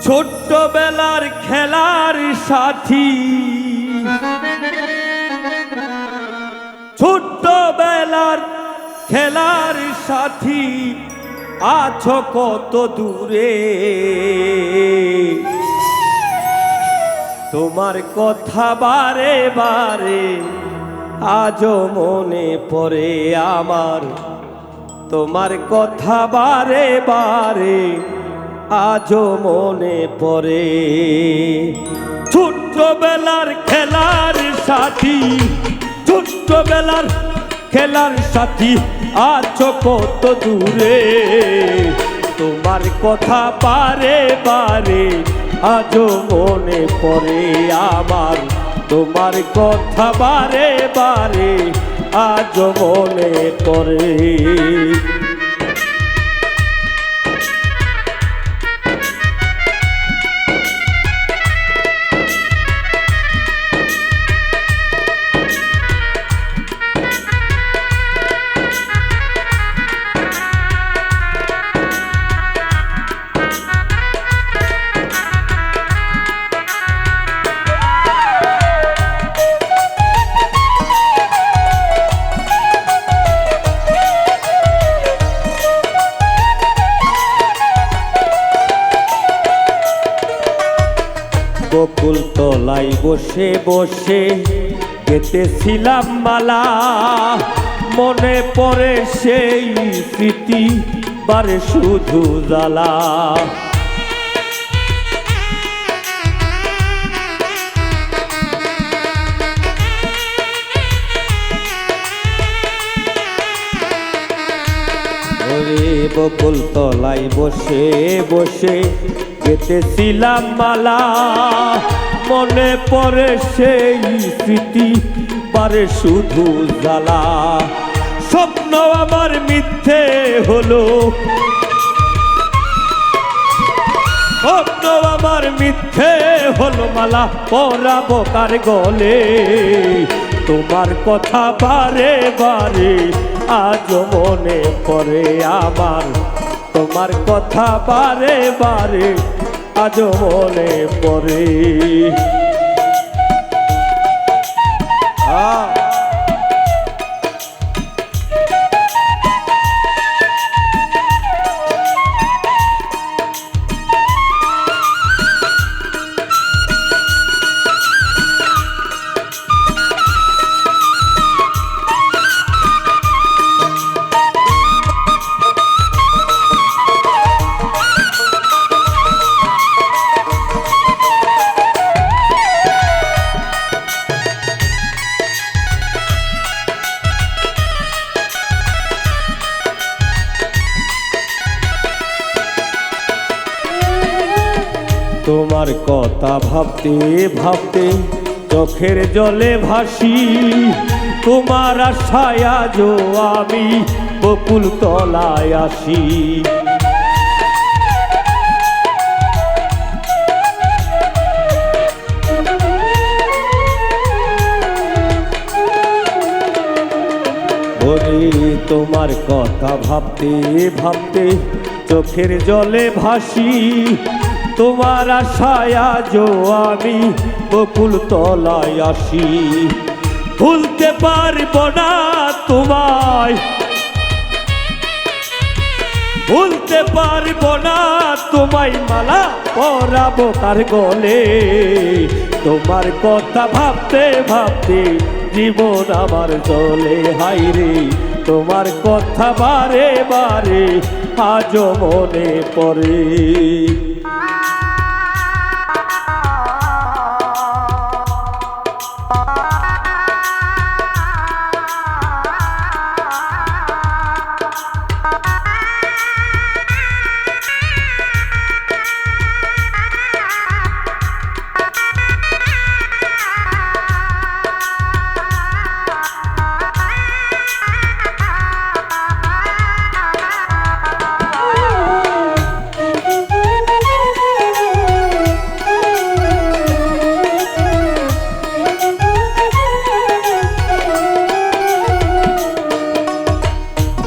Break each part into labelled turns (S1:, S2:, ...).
S1: ছোট্টবেলার খেলার সাথী, ছোট্টবেলার খেলার সাথী আছো কত দূরে। তোমার কথা বারে বারে আজও মনে পড়ে আমার, তোমার কথা বারে বারে আজও মনে পড়ে। ছোট্টবেলার খেলার সাথী, ছোট্টবেলার খেলার সাথী আছো কত দূরে। তোমার কথা বারে বারে আজও মনে পড়ে আমার, তোমার কথা বারে বারে আজও মনে পড়ে। বকুল তলায় বসে বসে গেতেছিলাম মালা, মনে পড়ে সেই স্মৃতি বারে শুধু জ্বালা। ওরে বকুল তলায় বসে বসে গেতেছিলাম মালা, মনে পড়ে সেই স্মৃতি পারে শুধু জ্বালা। স্বপ্ন আমার মিথ্যে হলো, স্বপ্ন আমার মিথ্যে হলো, মালা পরাবো কার গলে। তোমার কথা বারে বারে আজও মনে পড়ে আমার, তোমার কথা বারে বারে আজও মনে পড়ে। তোমার কথা ভাবতে ভাবতে চোখের জলে ভাসি, তোমার আশায় আজও আমি বকুল তলায় আসি। ওরে তোমার কথা ভাবতে ভাবতে চোখের জলে ভাসি, তোমার আশায় আজও আমি বকুল তলায় আসি। ভুলতে পারব না তোমায়, ভুলতে পারব না তোমায়, মালা পরাবো কার গলে। তোমার কথা ভাবতে ভাবতে জীবন আমার চলে হায়রে, তোমার কথা বারে বারে আজও মনে পড়ে।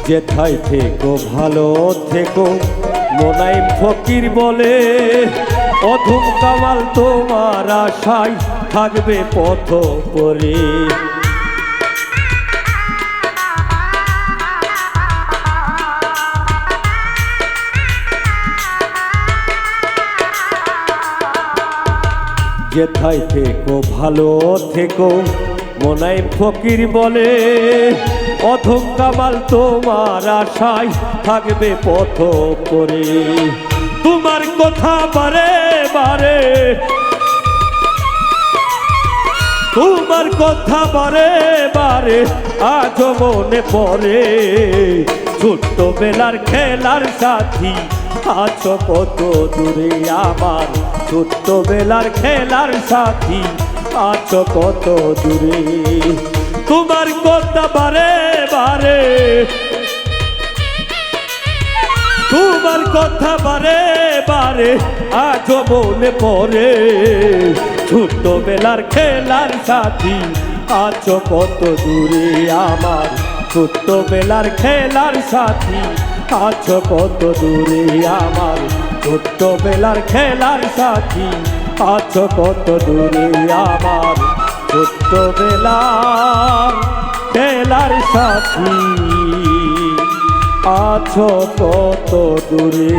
S1: যেথায় থেকো ভালো থেকো, মোনাইম ফকির বলে অধম কামাল তোমার আশায় থাকবে পথ পরে। যেথায় থেকো ভালো থেকো মনাই ফকির বলে, অধম কামাল তোমার আশায় থাকবে পথ পরে। তোমার কথা বারে বারে, তোমার কথা বারে বারে আজ মনে পড়ে। ছোট্ট বেলার খেলার সাথী আছো কত দূরে আমার, ছোট্ট বেলার খেলার সাথী আছো কত দূরে। তোমার কথা বারে বারে, তোমার কথা বারে বারে আজ মনে পড়ে। ছোট্ট বেলার খেলার সাথী আছো কত দূরে আমার, ছোট্ট বেলার খেলার সাথী আছো কত দূরে আমার, ছোট্ট বেলার খেলার সাথী আছো কত দূরে আমার, ছোট্ট বেলার খেলার সাথী আছো কত দূরে।